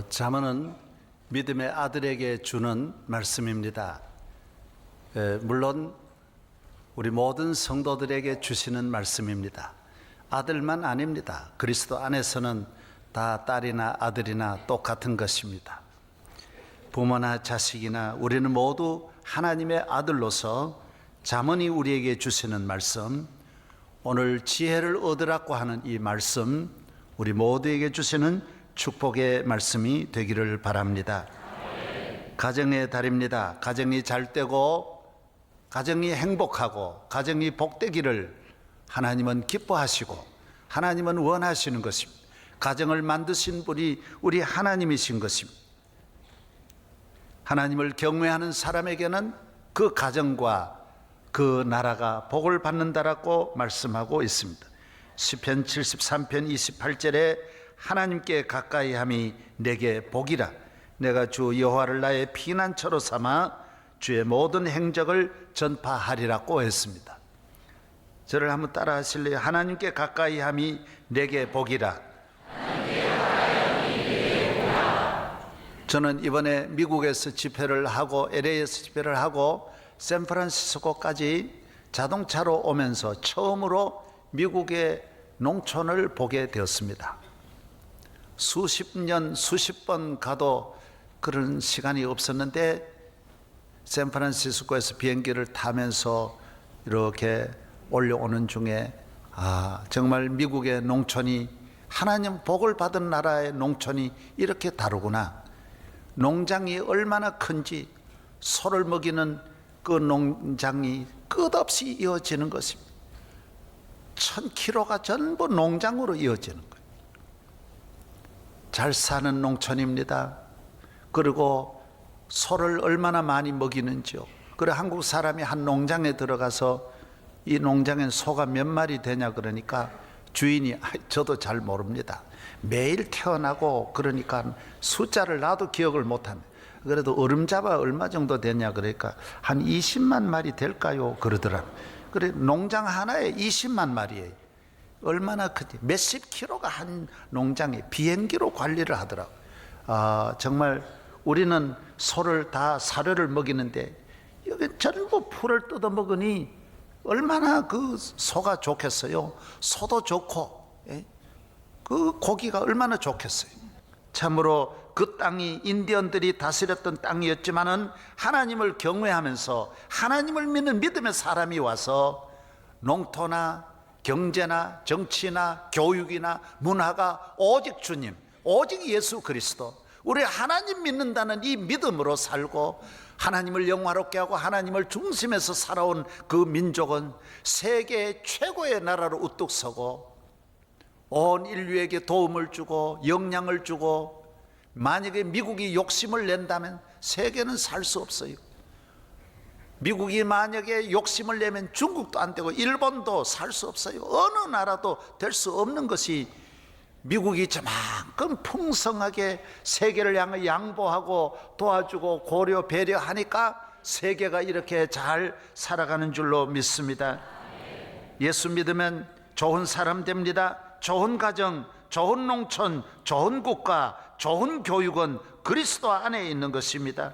잠언은 믿음의 아들에게 주는 말씀입니다. 물론 우리 모든 성도들에게 주시는 말씀입니다. 아들만 아닙니다. 그리스도 안에서는 다 딸이나 아들이나 똑같은 것입니다. 부모나 자식이나 우리는 모두 하나님의 아들로서 잠언이 우리에게 주시는 말씀, 오늘 지혜를 얻으라고 하는 이 말씀, 우리 모두에게 주시는 축복의 말씀이 되기를 바랍니다. 가정의 달입니다. 가정이 잘 되고 가정이 행복하고 가정이 복되기를 하나님은 기뻐하시고 하나님은 원하시는 것입니다. 가정을 만드신 분이 우리 하나님이신 것입니다. 하나님을 경외하는 사람에게는 그 가정과 그 나라가 복을 받는다라고 말씀하고 있습니다. 시편 73편 28절에 하나님께 가까이함이 내게 복이라. 내가 주 여호와를 나의 피난처로 삼아 주의 모든 행적을 전파하리라고 했습니다. 저를 한번 따라 하실래요? 하나님께 가까이함이 내게 복이라. 저는 이번에 미국에서 집회를 하고 LA에서 집회를 하고 샌프란시스코까지 자동차로 오면서 처음으로 미국의 농촌을 보게 되었습니다. 수십 년, 수십 번 가도 그런 시간이 없었는데 샌프란시스코에서 비행기를 타면서 이렇게 올라오는 중에 정말 미국의 농촌이 하나님 복을 받은 나라의 농촌이 이렇게 다르구나. 농장이 얼마나 큰지 소를 먹이는 그 농장이 끝없이 이어지는 것입니다. 1000km가 전부 농장으로 이어지는 거예요. 잘 사는 농촌입니다. 그리고 소를 얼마나 많이 먹이는지요. 그래 한국 사람이 한 농장에 들어가서 이 농장엔 소가 몇 마리 되냐 그러니까 주인이 저도 잘 모릅니다. 매일 태어나고 그러니까 숫자를 나도 기억을 못합니다. 그래도 얼음잡아 얼마 정도 되냐 그러니까 한 20만 마리 될까요 그러더라고요. 그래 농장 하나에 20만 마리예요. 얼마나 큰지 몇십 킬로가 한 농장에 비행기로 관리를 하더라고요. 정말 우리는 소를 다 사료를 먹이는데 여기 전부 풀을 뜯어 먹으니 얼마나 그 소가 좋겠어요. 소도 좋고 그 고기가 얼마나 좋겠어요. 참으로 그 땅이 인디언들이 다스렸던 땅이었지만은 하나님을 경외하면서 하나님을 믿는 믿음의 사람이 와서 농토나 경제나 정치나 교육이나 문화가 오직 주님, 오직 예수 그리스도, 우리 하나님 믿는다는 이 믿음으로 살고 하나님을 영화롭게 하고 하나님을 중심에서 살아온 그 민족은 세계 최고의 나라로 우뚝 서고 온 인류에게 도움을 주고 영향을 주고, 만약에 미국이 욕심을 낸다면 세계는 살 수 없어요. 미국이 만약에 욕심을 내면 중국도 안 되고 일본도 살 수 없어요. 어느 나라도 될 수 없는 것이 미국이 저만큼 풍성하게 세계를 향해 양보하고 도와주고 고려 배려하니까 세계가 이렇게 잘 살아가는 줄로 믿습니다. 예수 믿으면 좋은 사람 됩니다. 좋은 가정, 좋은 농촌, 좋은 국가, 좋은 교육은 그리스도 안에 있는 것입니다.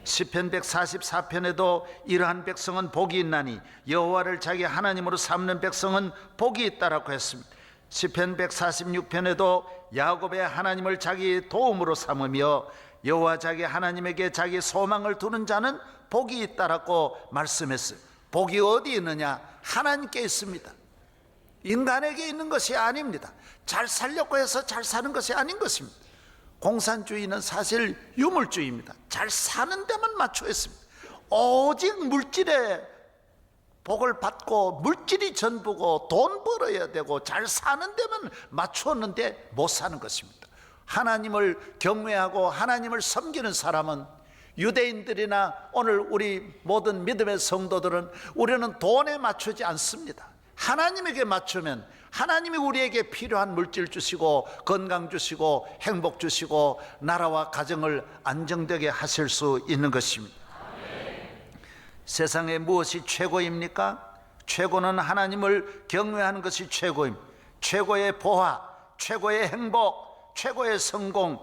시편 144편에도 이러한 백성은 복이 있나니 여호와를 자기 하나님으로 삼는 백성은 복이 있다라고 했습니다. 시편 146편에도 야곱의 하나님을 자기 도움으로 삼으며 여호와 자기 하나님에게 자기 소망을 두는 자는 복이 있다라고 말씀했어요. 복이 어디 있느냐? 하나님께 있습니다. 인간에게 있는 것이 아닙니다. 잘 살려고 해서 잘 사는 것이 아닌 것입니다. 공산주의는 사실 유물주의입니다. 잘 사는 데만 맞춰 있습니다. 오직 물질에 복을 받고 물질이 전부고 돈 벌어야 되고 잘 사는 데만 맞추었는데 못 사는 것입니다. 하나님을 경외하고 하나님을 섬기는 사람은, 유대인들이나 오늘 우리 모든 믿음의 성도들은 우리는 돈에 맞추지 않습니다. 하나님에게 맞추면 하나님이 우리에게 필요한 물질 주시고 건강 주시고 행복 주시고 나라와 가정을 안정되게 하실 수 있는 것입니다. 세상에 무엇이 최고입니까? 최고는 하나님을 경외하는 것이 최고입니다. 최고의 보화, 최고의 행복, 최고의 성공,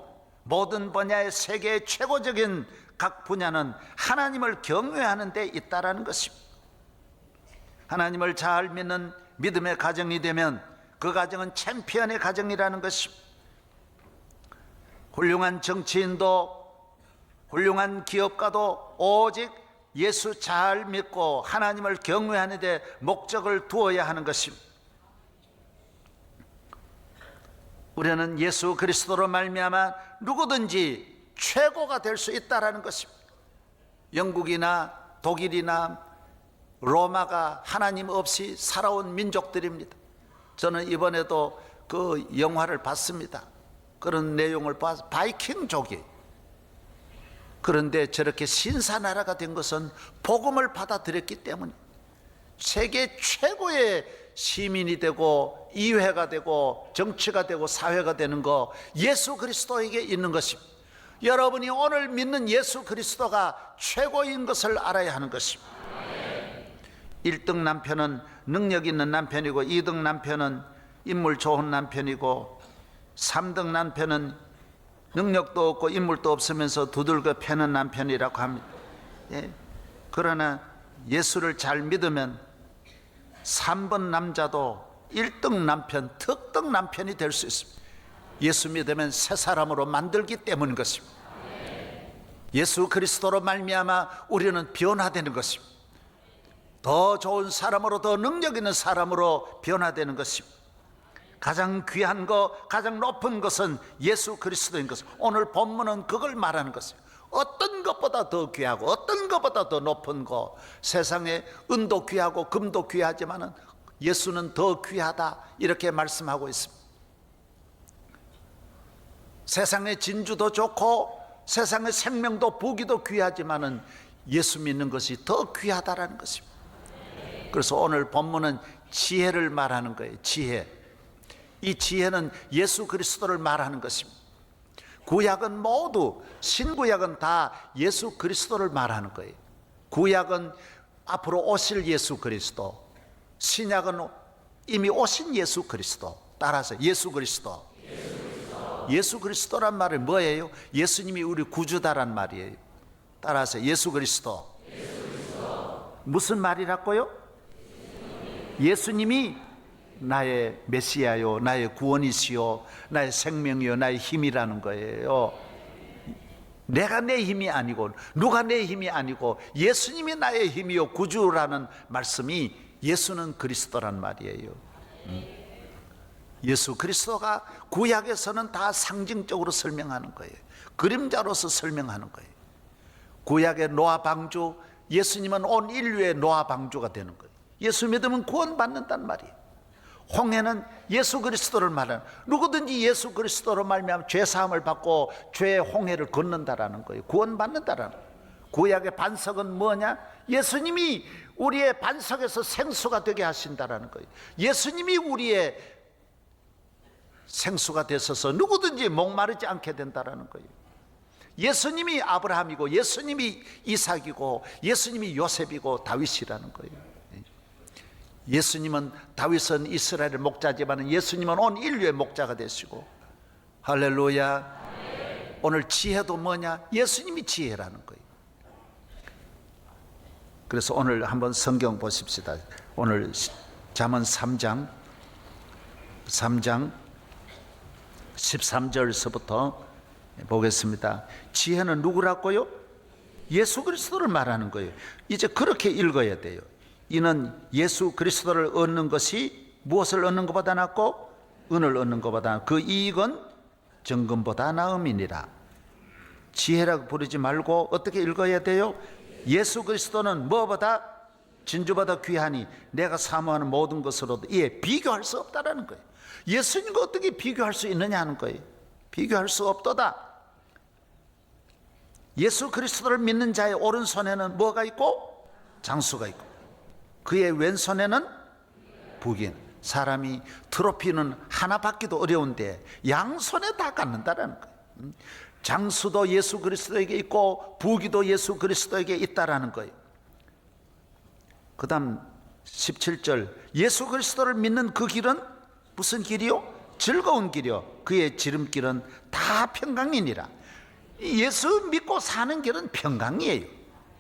모든 분야의 세계의 최고적인 각 분야는 하나님을 경외하는 데 있다라는 것입니다. 하나님을 잘 믿는 믿음의 가정이 되면 그 가정은 챔피언의 가정이라는 것입니다. 훌륭한 정치인도 훌륭한 기업가도 오직 예수 잘 믿고 하나님을 경외하는 데 목적을 두어야 하는 것입니다. 우리는 예수 그리스도로 말미암아 누구든지 최고가 될 수 있다라는 것입니다. 영국이나 독일이나 로마가 하나님 없이 살아온 민족들입니다. 저는 이번에도 그 영화를 봤습니다. 그런 내용을 봐서 바이킹족이, 그런데 저렇게 신사나라가 된 것은 복음을 받아들였기 때문에 세계 최고의 시민이 되고 의회가 되고 정치가 되고 사회가 되는 거 예수 그리스도에게 있는 것입니다. 여러분이 오늘 믿는 예수 그리스도가 최고인 것을 알아야 하는 것입니다. 1등 남편은 능력 있는 남편이고 2등 남편은 인물 좋은 남편이고 3등 남편은 능력도 없고 인물도 없으면서 두들겨 패는 남편이라고 합니다. 예. 그러나 예수를 잘 믿으면 3번 남자도 1등 남편, 특등 남편이 될 수 있습니다. 예수 믿으면 새 사람으로 만들기 때문인 것입니다. 예수 그리스도로 말미암아 우리는 변화되는 것입니다. 더 좋은 사람으로, 더 능력 있는 사람으로 변화되는 것입니다. 가장 귀한 것, 가장 높은 것은 예수 그리스도인 것입니다. 오늘 본문은 그걸 말하는 것입니다. 어떤 것보다 더 귀하고 어떤 것보다 더 높은 것, 세상에 은도 귀하고 금도 귀하지만 예수는 더 귀하다, 이렇게 말씀하고 있습니다. 세상의 진주도 좋고 세상의 생명도 부귀도 귀하지만 예수 믿는 것이 더 귀하다라는 것입니다. 그래서 오늘 본문은 지혜를 말하는 거예요. 지혜. 이 지혜는 예수 그리스도를 말하는 것입니다. 구약은 모두, 신구약은 다 예수 그리스도를 말하는 거예요. 구약은 앞으로 오실 예수 그리스도, 신약은 이미 오신 예수 그리스도. 따라서 예수 그리스도. 예수 그리스도란 말은 뭐예요? 예수님이 우리 구주다란 말이에요. 따라서 예수 그리스도. 무슨 말이라고요? 예수님이 나의 메시아요, 나의 구원이시요, 나의 생명이요, 나의 힘이라는 거예요. 내가 내 힘이 아니고, 누가 내 힘이 아니고 예수님이 나의 힘이요 구주라는 말씀이 예수는 그리스도란 말이에요. 예수 그리스도가 구약에서는 다 상징적으로 설명하는 거예요. 그림자로서 설명하는 거예요. 구약의 노아 방주, 예수님은 온 인류의 노아 방주가 되는 거예요. 예수 믿으면 구원받는단 말이에요. 홍해는 예수 그리스도를 말하는, 누구든지 예수 그리스도로 말미암아 죄 사함을 받고 죄의 홍해를 건넌다라는 거예요. 구원받는다라는 거예요. 구약의 반석은 뭐냐? 예수님이 우리의 반석에서 생수가 되게 하신다라는 거예요. 예수님이 우리의 생수가 되셔서 누구든지 목마르지 않게 된다라는 거예요. 예수님이 아브라함이고 예수님이 이삭이고 예수님이 요셉이고 다윗이라는 거예요. 예수님은, 다윗은 이스라엘의 목자지만 예수님은 온 인류의 목자가 되시고, 할렐루야. 오늘 지혜도 뭐냐? 예수님이 지혜라는 거예요. 그래서 오늘 한번 성경 보십시다. 오늘 잠언 3장 13절서부터 보겠습니다. 지혜는 누구라고요? 예수 그리스도를 말하는 거예요. 이제 그렇게 읽어야 돼요. 이는 예수 그리스도를 얻는 것이 무엇을 얻는 것보다 낫고 은을 얻는 것보다, 그 이익은 정금보다 나음이니라. 지혜라고 부르지 말고 어떻게 읽어야 돼요? 예수 그리스도는 무엇보다, 진주보다 귀하니 내가 사모하는 모든 것으로도 이에 비교할 수 없다라는 거예요. 예수님과 어떻게 비교할 수 있느냐 하는 거예요. 비교할 수 없도다. 예수 그리스도를 믿는 자의 오른손에는 뭐가 있고? 장수가 있고, 그의 왼손에는 북인. 사람이 트로피는 하나 받기도 어려운데 양손에 다 갖는다라는 거예요. 장수도 예수 그리스도에게 있고 부귀도 예수 그리스도에게 있다라는 거예요. 그 다음 17절, 예수 그리스도를 믿는 그 길은 무슨 길이요? 즐거운 길이요, 그의 지름길은 다 평강이니라. 예수 믿고 사는 길은 평강이에요.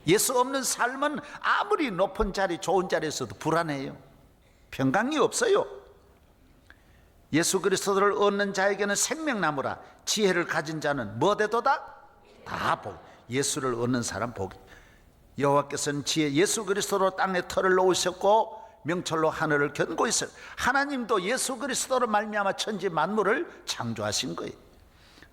예수 없는 삶은 아무리 높은 자리, 좋은 자리에서도 불안해요. 평강이 없어요. 예수 그리스도를 얻는 자에게는 생명나무라. 지혜를 가진 자는 뭐 되도다? 다 복. 예수를 얻는 사람 복. 여호와께서는 지혜 예수 그리스도로 땅에 터를 놓으셨고 명철로 하늘을 견고 있어요. 하나님도 예수 그리스도로 말미암아 천지 만물을 창조하신 거예요.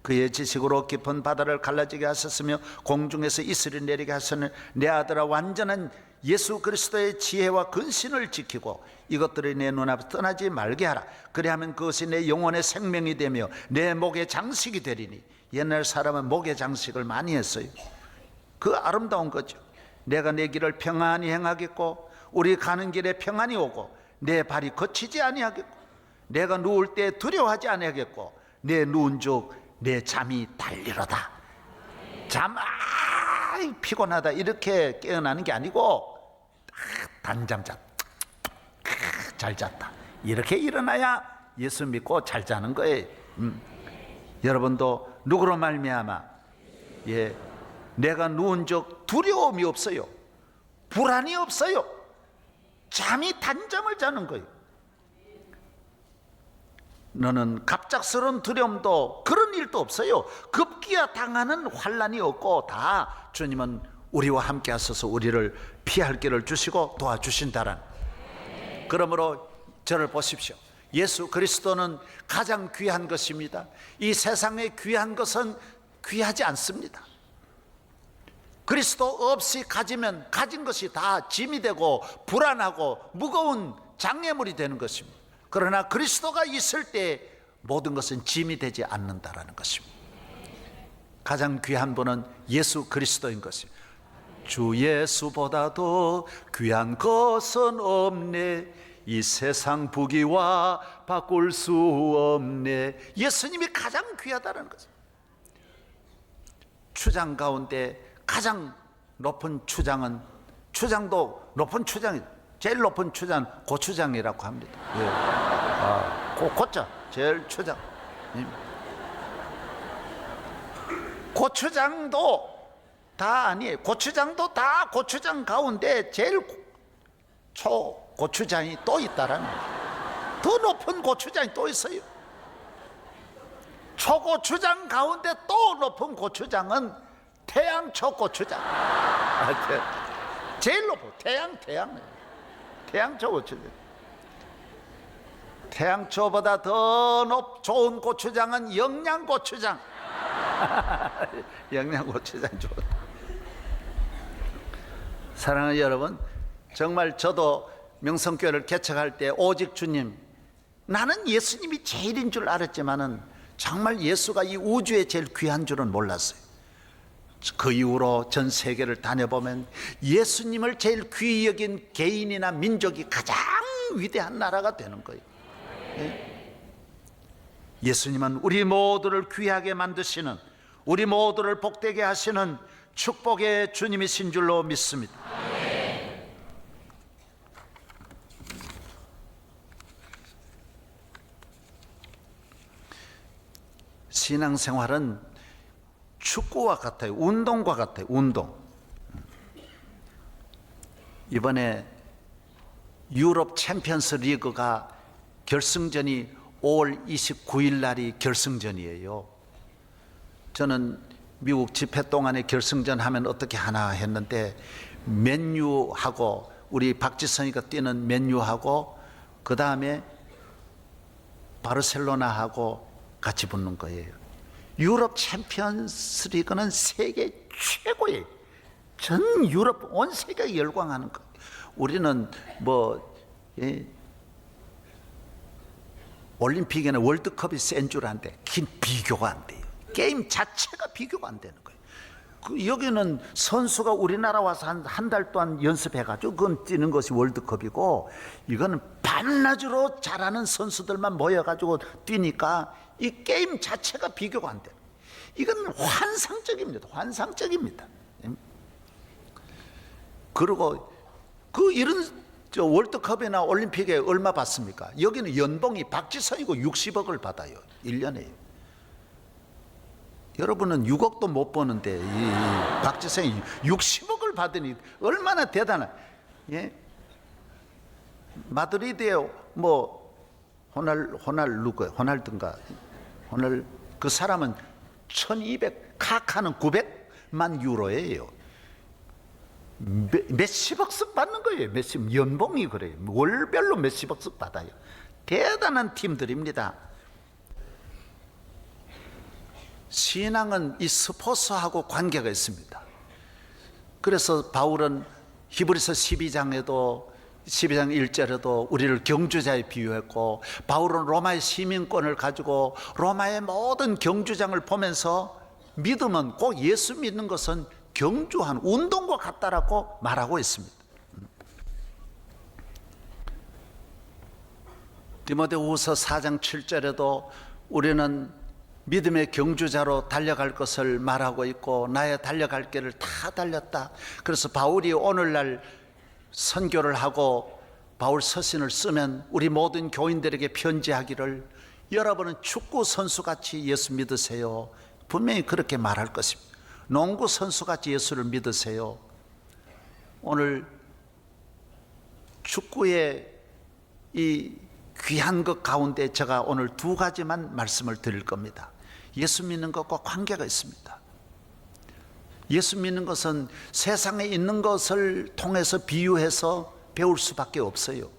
그의 지식으로 깊은 바다를 갈라지게 하셨으며 공중에서 이슬이 내리게 하셨는 내 아들아, 완전한 예수 그리스도의 지혜와 근신을 지키고 이것들이 내 눈앞에 떠나지 말게 하라. 그리하면 그것이 내 영혼의 생명이 되며 내 목의 장식이 되리니. 옛날 사람은 목의 장식을 많이 했어요. 그 아름다운 거죠. 내가 내 길을 평안히 행하겠고 우리 가는 길에 평안이 오고 내 발이 거치지 아니하겠고 내가 누울 때 두려워하지 아니하겠고 내 누운 즉 내 잠이 달리로다. 피곤하다 이렇게 깨어나는 게 아니고 단잠 잤다, 잘 잤다, 이렇게 일어나야 예수 믿고 잘 자는 거예요. 여러분도 누구로 말미암아 내가 누운 적 두려움이 없어요. 불안이 없어요. 잠이 단잠을 자는 거예요. 너는 갑작스러운 두려움도 그런 일도 없어요. 급기야 당하는 환난이 없고 다 주님은 우리와 함께 하셔서 우리를 피할 길을 주시고 도와주신다란. 그러므로 저를 보십시오. 예수 그리스도는 가장 귀한 것입니다. 이 세상에 귀한 것은 귀하지 않습니다. 그리스도 없이 가지면 가진 것이 다 짐이 되고 불안하고 무거운 장애물이 되는 것입니다. 그러나 그리스도가 있을 때 모든 것은 짐이 되지 않는다라는 것입니다. 가장 귀한 분은 예수 그리스도인 것입니다. 주 예수보다도 귀한 것은 없네. 이 세상 부귀와 바꿀 수 없네. 예수님이 가장 귀하다는 것입니다. 추장 가운데 가장 높은 추장은, 추장도 높은 추장이, 제일 높은 추장은 고추장이라고 합니다. 고자 제일 추장. 고추장도 다 아니에요. 고추장도 다 고추장 가운데 제일 고추장이 또 있다라는 거예요. 더 높은 고추장이 또 있어요. 초고추장 가운데 또 높은 고추장은 태양초 고추장. 제일 높은 태양초 고추장. 태양초보다 더 좋은 고추장은 영양고추장. 영양고추장 좋아. 사랑하는 여러분, 정말 저도 명성교회를 개척할 때 오직 주님, 나는 예수님이 제일인 줄 알았지만은 정말 예수가 이 우주에 제일 귀한 줄은 몰랐어요. 그 이후로 전 세계를 다녀보면 예수님을 제일 귀히 여긴 개인이나 민족이 가장 위대한 나라가 되는 거예요. 예수님은 우리 모두를 귀하게 만드시는, 우리 모두를 복되게 하시는 축복의 주님이신 줄로 믿습니다. 신앙생활은 축구와 같아요. 운동과 같아요. 운동. 이번에 유럽 챔피언스 리그가 결승전이 5월 29일 날이 결승전이에요. 저는 미국 집회 동안에 결승전 하면 어떻게 하나 했는데, 맨유하고 우리 박지성이가 뛰는 맨유하고 그 다음에 바르셀로나하고 같이 붙는 거예요. 유럽 챔피언스 리그는 세계 최고예요. 전 유럽 온 세계가 열광하는 거예요. 우리는 올림픽에는 월드컵이 센 줄 아는데 비교가 안 돼요. 게임 자체가 비교가 안 되는 거예요. 여기는 선수가 우리나라 와서 한 달 동안 연습해가지고 그건 뛰는 것이 월드컵이고, 이거는 반나주로 잘하는 선수들만 모여가지고 뛰니까 이 게임 자체가 비교가 안 돼요. 이건 환상적입니다. 환상적입니다. 그리고 이런 월드컵이나 올림픽에 얼마 받습니까? 여기는 연봉이 박지성이고 60억을 받아요. 1년에. 여러분은 6억도 못 버는데 이 박지성이 60억을 받으니 얼마나 대단한. 예? 마드리드에 뭐 호날두인가 그 사람은 1200 카카는 900만 유로예요. 몇십억씩 받는 거예요. 몇십 연봉이 그래요. 월별로 몇십억씩 받아요. 대단한 팀들입니다. 신앙은 이 스포츠하고 관계가 있습니다. 그래서 바울은 히브리서 12장 1절에도 우리를 경주자에 비유했고, 바울은 로마의 시민권을 가지고 로마의 모든 경주장을 보면서 믿음은 꼭 예수 믿는 것은 경주한 운동과 같다라고 말하고 있습니다. 디모데후서 4장 7절에도 우리는 믿음의 경주자로 달려갈 것을 말하고 있고, 나의 달려갈 길을 다 달렸다. 그래서 바울이 오늘날 선교를 하고 바울 서신을 쓰면 우리 모든 교인들에게 편지하기를, 여러분은 축구 선수같이 예수 믿으세요. 분명히 그렇게 말할 것입니다. 농구 선수같이 예수를 믿으세요. 오늘 축구의 이 귀한 것 가운데 제가 오늘 두 가지만 말씀을 드릴 겁니다. 예수 믿는 것과 관계가 있습니다. 예수 믿는 것은 세상에 있는 것을 통해서 비유해서 배울 수밖에 없어요.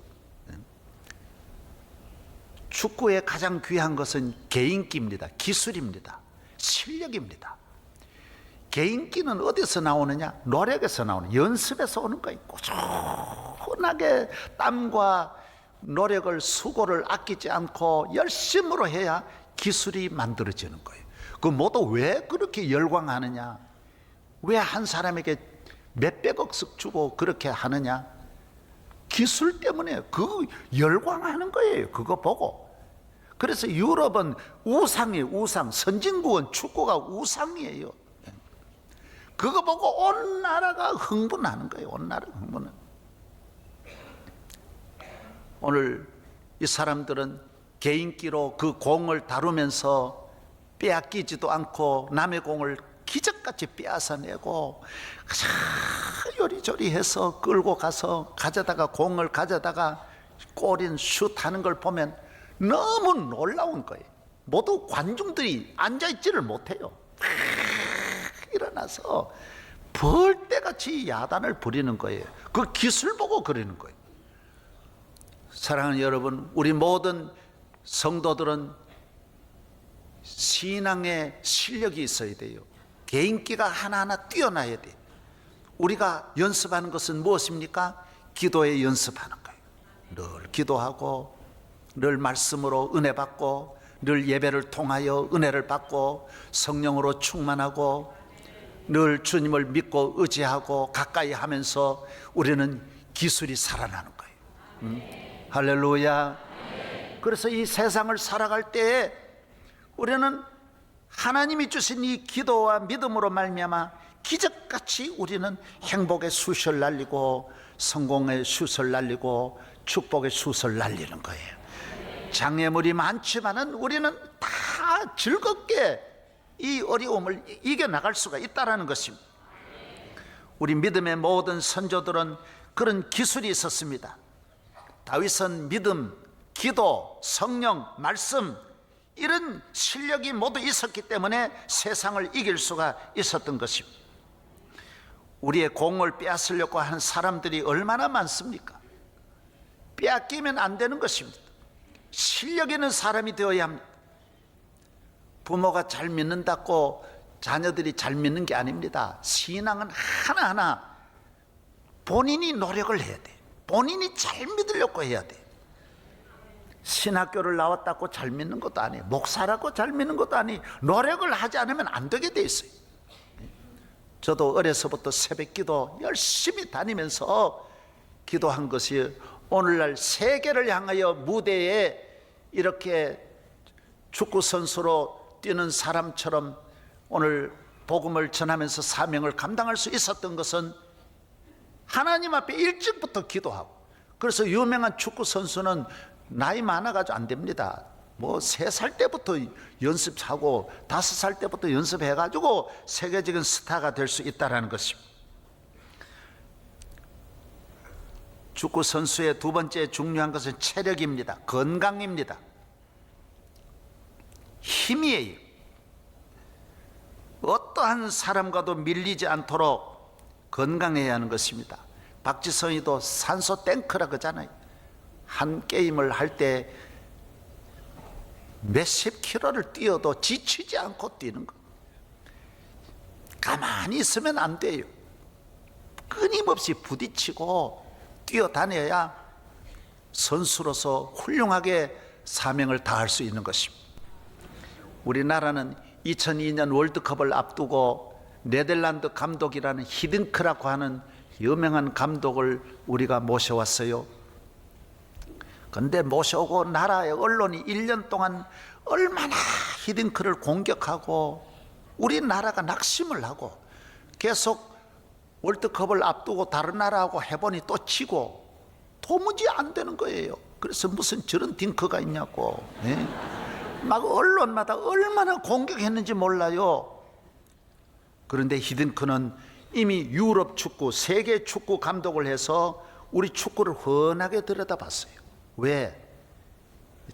축구의 가장 귀한 것은 개인기입니다. 기술입니다. 실력입니다. 개인기는 어디서 나오느냐? 노력에서 나오는, 연습에서 오는 거예요. 꾸준하게 땀과 노력을, 수고를 아끼지 않고 열심으로 해야 기술이 만들어지는 거예요. 그 모두 왜 그렇게 열광하느냐? 왜 한 사람에게 몇백억씩 주고 그렇게 하느냐? 기술 때문에 그 열광하는 거예요. 그거 보고. 그래서 유럽은 우상이에요. 우상. 선진국은 축구가 우상이에요. 그거 보고 온 나라가 흥분하는 거예요. 온 나라가 흥분은. 오늘 이 사람들은 개인기로 그 공을 다루면서 빼앗기지도 않고 남의 공을 기적같이 빼앗아내고 요리조리 해서 끌고 가서 가져다가 공을 가져다가 골인 슛하는 걸 보면 너무 놀라운 거예요. 모두 관중들이 앉아있지를 못해요. 일어나서 벌떼같이 야단을 부리는 거예요. 그 기술 보고 그러는 거예요. 사랑하는 여러분, 우리 모든 성도들은 신앙의 실력이 있어야 돼요. 개인기가 하나하나 뛰어나야 돼요. 우리가 연습하는 것은 무엇입니까? 기도에 연습하는 거예요. 늘 기도하고, 늘 말씀으로 은혜 받고, 늘 예배를 통하여 은혜를 받고, 성령으로 충만하고, 늘 주님을 믿고 의지하고 가까이 하면서 우리는 기술이 살아나는 거예요. 할렐루야. 그래서 이 세상을 살아갈 때에 우리는 하나님이 주신 이 기도와 믿음으로 말미암아 기적같이 우리는 행복의 숫을 날리고 성공의 숫을 날리고 축복의 숫을 날리는 거예요. 장애물이 많지만은 우리는 다 즐겁게 이 어려움을 이겨나갈 수가 있다는 것입니다. 우리 믿음의 모든 선조들은 그런 기술이 있었습니다. 다윗은 믿음, 기도, 성령, 말씀, 이런 실력이 모두 있었기 때문에 세상을 이길 수가 있었던 것입니다. 우리의 공을 빼앗으려고 하는 사람들이 얼마나 많습니까? 빼앗기면 안 되는 것입니다. 실력 있는 사람이 되어야 합니다. 부모가 잘 믿는다고 자녀들이 잘 믿는 게 아닙니다. 신앙은 하나하나 본인이 노력을 해야 돼. 본인이 잘 믿으려고 해야 돼. 신학교를 나왔다고 잘 믿는 것도 아니에요. 목사라고 잘 믿는 것도 아니에요. 노력을 하지 않으면 안 되게 돼 있어요. 저도 어려서부터 새벽기도 열심히 다니면서 기도한 것이 오늘날 세계를 향하여 무대에 이렇게 축구 선수로 뛰는 사람처럼 오늘 복음을 전하면서 사명을 감당할 수 있었던 것은 하나님 앞에 일찍부터 기도하고, 그래서 유명한 축구 선수는 나이 많아가지고 안 됩니다. 뭐 3살 때부터 연습하고 5살 때부터 연습해가지고 세계적인 스타가 될 수 있다는 것입니다. 축구 선수의 두 번째 중요한 것은 체력입니다. 건강입니다. 힘이에요. 어떠한 사람과도 밀리지 않도록 건강해야 하는 것입니다. 박지성이도 산소 탱크라 그러잖아요. 한 게임을 할 때 몇십 킬로를 뛰어도 지치지 않고 뛰는 거. 가만히 있으면 안 돼요. 끊임없이 부딪히고 뛰어다녀야 선수로서 훌륭하게 사명을 다할 수 있는 것입니다. 우리나라는 2002년 월드컵을 앞두고 네덜란드 감독이라는 히딩크라고 하는 유명한 감독을 우리가 모셔왔어요. 그런데 모셔오고 나라의 언론이 1년 동안 얼마나 히딩크를 공격하고 우리나라가 낙심을 하고 계속 월드컵을 앞두고 다른 나라하고 해보니 또 치고 도무지 안 되는 거예요. 그래서 무슨 저런 딩크가 있냐고, 막 언론마다 얼마나 공격했는지 몰라요. 그런데 히딩크는 이미 유럽 축구, 세계 축구 감독을 해서 우리 축구를 훤하게 들여다봤어요. 왜?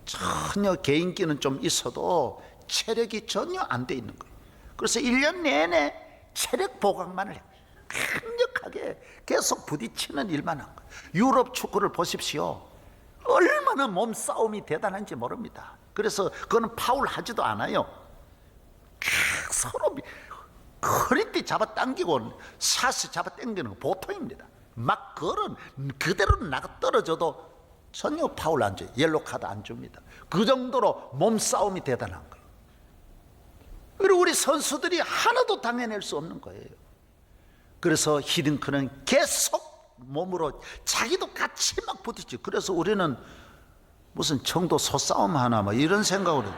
전혀 개인기는 좀 있어도 체력이 전혀 안 돼 있는 거예요. 그래서 1년 내내 체력 보강만을 해요. 강력하게 계속 부딪히는 일만 한 거예요. 유럽 축구를 보십시오. 얼마나 몸싸움이 대단한지 모릅니다. 그래서 그거는 파울 하지도 않아요. 서로 허리띠 잡아 당기고 샷을 잡아 당기는 거 보통입니다. 막 그대로 나가 떨어져도 전혀 파울 안 줘요. 옐로 카드 안 줍니다. 그 정도로 몸싸움이 대단한 거예요. 그리고 우리 선수들이 하나도 당해낼 수 없는 거예요. 그래서 히딩크는 계속 몸으로 자기도 같이 막 부딪히죠. 그래서 우리는 무슨 청도 소싸움 하나 뭐 이런 생각으로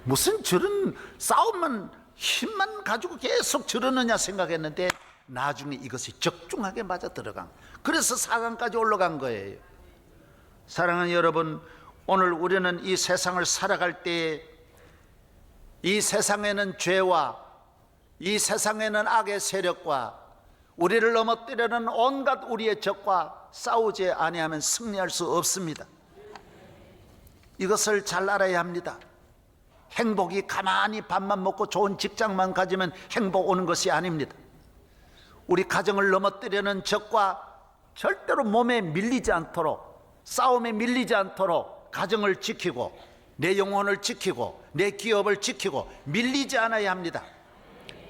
무슨 저런 싸움만 힘만 가지고 계속 저러느냐 생각했는데 나중에 이것이 적중하게 맞아 들어간 거예요. 그래서 4강까지 올라간 거예요. 사랑하는 여러분, 오늘 우리는 이 세상을 살아갈 때 이 세상에는 죄와 이 세상에는 악의 세력과 우리를 넘어뜨리는 온갖 우리의 적과 싸우지 아니하면 승리할 수 없습니다. 이것을 잘 알아야 합니다. 행복이 가만히 밥만 먹고 좋은 직장만 가지면 행복 오는 것이 아닙니다. 우리 가정을 넘어뜨리는 적과 절대로 몸에 밀리지 않도록, 싸움에 밀리지 않도록 가정을 지키고 내 영혼을 지키고 내 기업을 지키고 밀리지 않아야 합니다.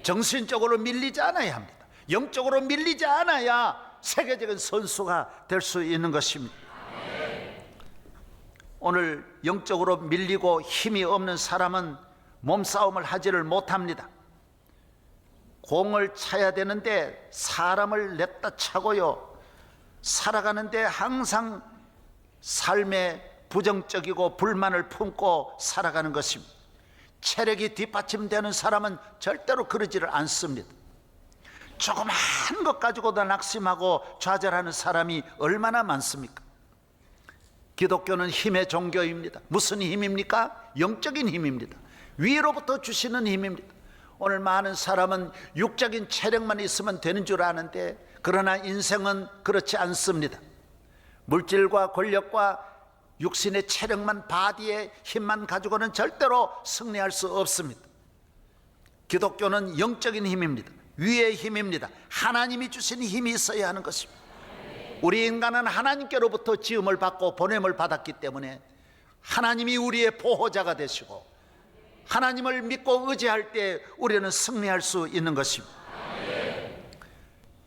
정신적으로 밀리지 않아야 합니다. 영적으로 밀리지 않아야 세계적인 선수가 될 수 있는 것입니다. 오늘 영적으로 밀리고 힘이 없는 사람은 몸싸움을 하지를 못합니다. 공을 차야 되는데 사람을 냈다 차고요. 살아가는데 항상 삶에 부정적이고 불만을 품고 살아가는 것입니다. 체력이 뒷받침되는 사람은 절대로 그러지를 않습니다. 조그만 것 가지고도 낙심하고 좌절하는 사람이 얼마나 많습니까? 기독교는 힘의 종교입니다. 무슨 힘입니까? 영적인 힘입니다. 위로부터 주시는 힘입니다. 오늘 많은 사람은 육적인 체력만 있으면 되는 줄 아는데 그러나 인생은 그렇지 않습니다. 물질과 권력과 육신의 체력만, 바디의 힘만 가지고는 절대로 승리할 수 없습니다. 기독교는 영적인 힘입니다. 위의 힘입니다. 하나님이 주신 힘이 있어야 하는 것입니다. 우리 인간은 하나님께로부터 지음을 받고 보냄을 받았기 때문에 하나님이 우리의 보호자가 되시고 하나님을 믿고 의지할 때 우리는 승리할 수 있는 것입니다.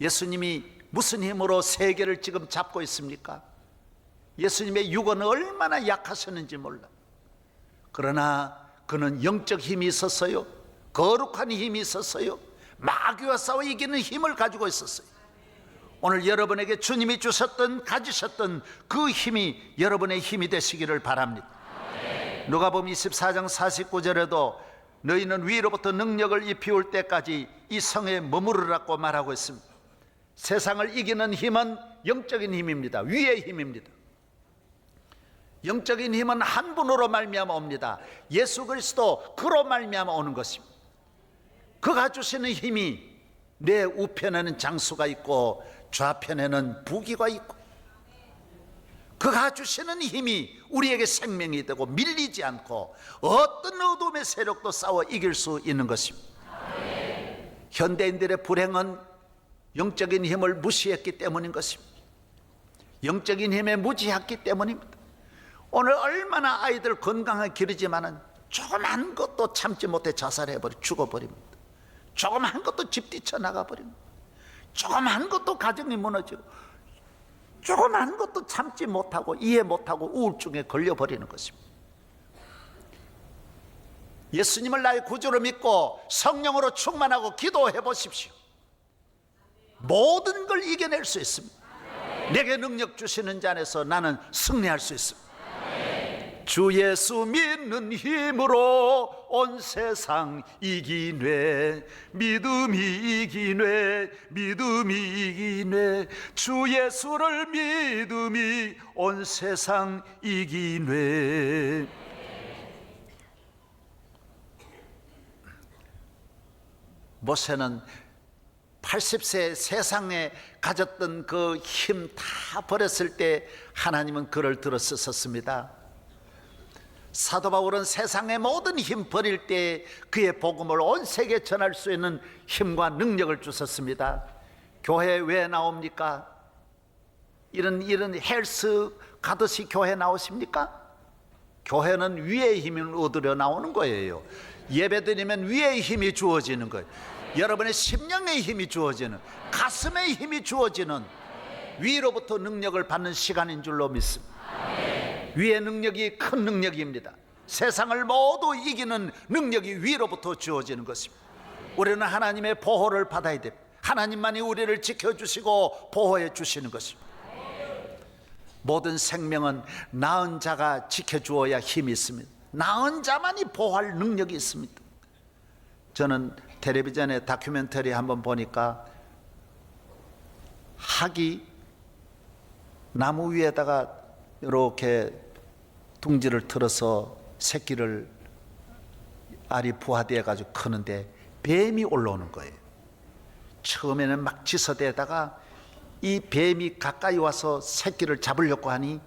예수님이 무슨 힘으로 세계를 지금 잡고 있습니까? 예수님의 육은 얼마나 약하셨는지 몰라. 그러나 그는 영적 힘이 있었어요. 거룩한 힘이 있었어요. 마귀와 싸워 이기는 힘을 가지고 있었어요. 오늘 여러분에게 주님이 주셨던 가지셨던 그 힘이 여러분의 힘이 되시기를 바랍니다. 누가복음 24장 49절에도 너희는 위로부터 능력을 입히올 때까지 이 성에 머무르라고 말하고 있습니다. 세상을 이기는 힘은 영적인 힘입니다. 위의 힘입니다. 영적인 힘은 한 분으로 말미암아 옵니다. 예수 그리스도 그로 말미암아 오는 것입니다. 그가 주시는 힘이 내 우편에는 장수가 있고 좌편에는 부귀가 있고, 그가 주시는 힘이 우리에게 생명이 되고 밀리지 않고 어떤 어둠의 세력도 싸워 이길 수 있는 것입니다. 현대인들의 불행은 영적인 힘을 무시했기 때문인 것입니다. 영적인 힘에 무지했기 때문입니다. 오늘 얼마나 아이들 건강하게 기르지만은 조그만 것도 참지 못해 자살해버리고 죽어버립니다. 조그만 것도 집 뛰쳐나가버립니다. 조그만 것도 가정이 무너지고, 조그만 것도 참지 못하고 이해 못하고 우울증에 걸려버리는 것입니다. 예수님을 나의 구주로 믿고 성령으로 충만하고 기도해 보십시오. 모든 걸 이겨낼 수 있습니다. 내게 능력 주시는 자 안에서 나는 승리할 수 있습니다. 주 예수 믿는 힘으로 온 세상 이기네, 믿음이 이기네, 믿음이 이기네. 주 예수를 믿음이 온 세상 이기네. 모세는 80세 세상에 가졌던 그 힘 다 버렸을 때 하나님은 그를 들어 쓰셨습니다. 사도 바울은 세상의 모든 힘 버릴 때 그의 복음을 온 세계에 전할 수 있는 힘과 능력을 주셨습니다. 교회 왜 나옵니까? 이런 헬스 가듯이 교회 나오십니까? 교회는 위의 힘을 얻으려 나오는 거예요. 예배드리면 위의 힘이 주어지는 거예요. 여러분의 심령의 힘이 주어지는, 가슴의 힘이 주어지는 위로부터 능력을 받는 시간인 줄로 믿습니다. 위의 능력이 큰 능력입니다. 세상을 모두 이기는 능력이 위로부터 주어지는 것입니다. 우리는 하나님의 보호를 받아야 됩니다. 하나님만이 우리를 지켜주시고 보호해 주시는 것입니다. 모든 생명은 낳은 자가 지켜주어야 힘이 있습니다. 낳은 자만이 보호할 능력이 있습니다. 저는 텔레비전에 다큐멘터리 한번 보니까 학이 나무 위에다가 이렇게 둥지를 틀어서 새끼를, 알이 부화되어 가지고 크는데 뱀이 올라오는 거예요. 처음에는 막 지서대다가 이 뱀이 가까이 와서 새끼를 잡으려고 하니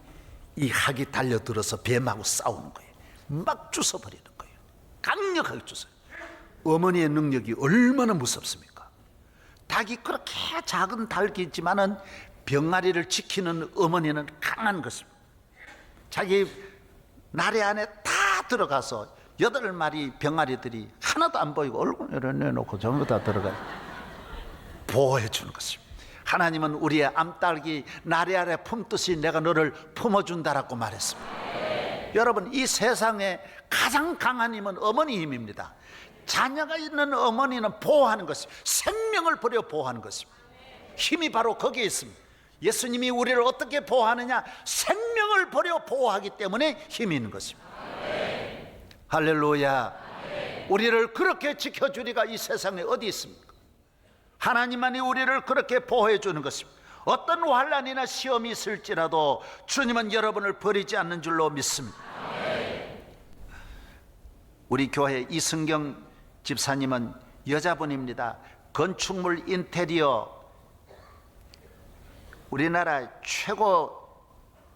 이 학이 달려들어서 뱀하고 싸우는 거예요. 막 주워버리는 거예요. 강력하게 주워요. 어머니의 능력이 얼마나 무섭습니까? 닭이 그렇게 작은 닭이 있지만은 병아리를 지키는 어머니는 강한 것입니다. 자기 나래 안에 다 들어가서 8마리 병아리들이 하나도 안 보이고 얼굴을 내놓고 전부 다 들어가요. 보호해 주는 것입니다. 하나님은 우리의 암딸기 나래 아래 품듯이 내가 너를 품어준다라고 말했습니다. 여러분, 이 세상에 가장 강한 힘은 어머니 힘입니다. 자녀가 있는 어머니는 보호하는 것입니다. 생명을 버려 보호하는 것입니다. 힘이 바로 거기에 있습니다. 예수님이 우리를 어떻게 보호하느냐? 생명을 버려 보호하기 때문에 힘이 있는 것입니다. 할렐루야. 우리를 그렇게 지켜주리가 이 세상에 어디 있습니까? 하나님만이 우리를 그렇게 보호해 주는 것입니다. 어떤 환난이나 시험이 있을지라도 주님은 여러분을 버리지 않는 줄로 믿습니다. 우리 교회 이승경 집사님은 여자분입니다. 건축물 인테리어 우리나라 최고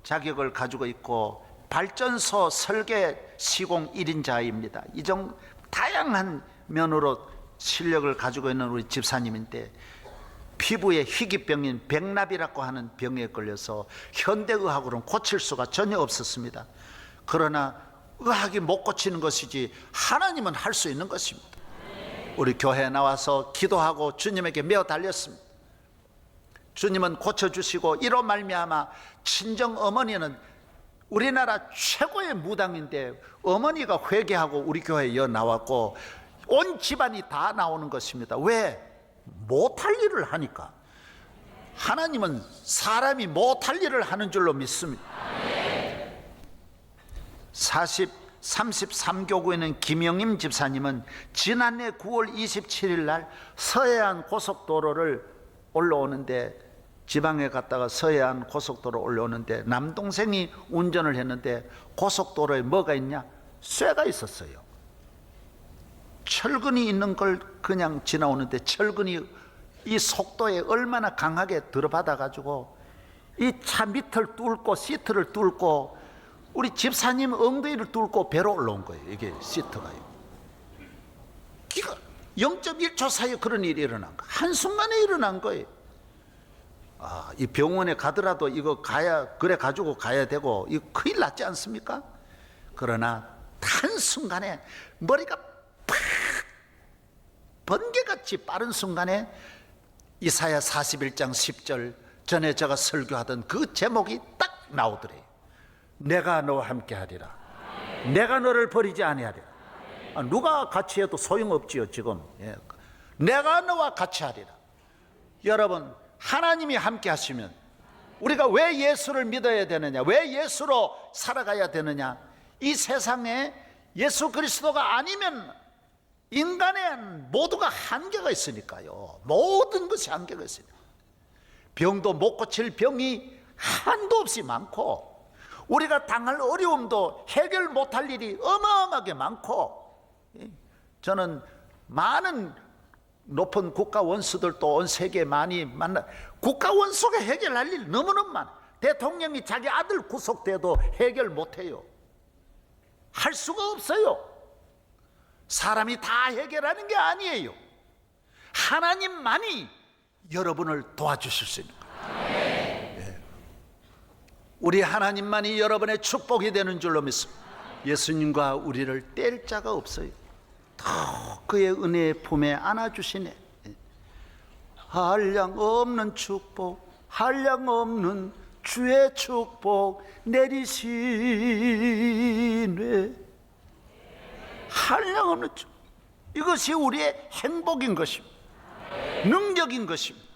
자격을 가지고 있고 발전소 설계 시공 1인자입니다. 이종 다양한 면으로 실력을 가지고 있는 우리 집사님인데 피부에 희귀병인 백납이라고 하는 병에 걸려서 현대의학으로는 고칠 수가 전혀 없었습니다. 그러나 의학이 못 고치는 것이지 하나님은 할 수 있는 것입니다. 우리 교회에 나와서 기도하고 주님에게 매어 달렸습니다. 주님은 고쳐주시고 이로 말미암아 친정 어머니는 우리나라 최고의 무당인데 어머니가 회개하고 우리 교회에 나왔고 온 집안이 다 나오는 것입니다. 왜? 못할 일을 하니까. 하나님은 사람이 못할 일을 하는 줄로 믿습니다. 33교구에 있는 김영임 집사님은 지난해 9월 27일 날 서해안 고속도로를 올라오는데 지방에 갔다가 서해안 고속도로 올라오는데 남동생이 운전을 했는데 고속도로에 뭐가 있냐? 쇠가 있었어요. 철근이 있는 걸 그냥 지나오는데 철근이 이 속도에 얼마나 강하게 들어받아 가지고 이 차 밑을 뚫고 시트를 뚫고 우리 집사님 엉덩이를 뚫고 배로 올라온 거예요. 이게 시트가요. 이거 0.1초 사이에 그런 일이 일어난 거, 한순간에 일어난 거예요. 이 병원에 가더라도 이거 그래 가지고 가야 되고 이거 큰일 났지 않습니까? 그러나 한순간에 머리가 팍 번개같이 빠른 순간에 이사야 41장 10절 전에 제가 설교하던 그 제목이 딱 나오더래요. 내가 너와 함께 하리라. 내가 너를 버리지 아니하리라. 누가 같이 해도 소용없지요 지금. 내가 너와 같이 하리라. 여러분, 하나님이 함께 하시면 우리가 왜 예수를 믿어야 되느냐, 왜 예수로 살아가야 되느냐, 이 세상에 예수 그리스도가 아니면 인간의 모두가 한계가 있으니까요. 모든 것이 한계가 있으니까. 병도 못 고칠 병이 한도 없이 많고, 우리가 당할 어려움도 해결 못할 일이 어마어마하게 많고, 저는 많은 높은 국가 원수들도 온 세계에 많이 만나, 국가 원수가 해결할 일 너무너무 많아. 대통령이 자기 아들 구속돼도 해결 못해요. 할 수가 없어요. 사람이 다 해결하는 게 아니에요. 하나님만이 여러분을 도와주실 수 있는 거예요. 우리 하나님만이 여러분의 축복이 되는 줄로 믿습니다. 예수님과 우리를 뗄 자가 없어요. 더 그의 은혜의 품에 안아주시네. 한량 없는 축복, 한량 없는 주의 축복 내리시네. 한량 없는 축복, 이것이 우리의 행복인 것입니다. 능력인 것입니다.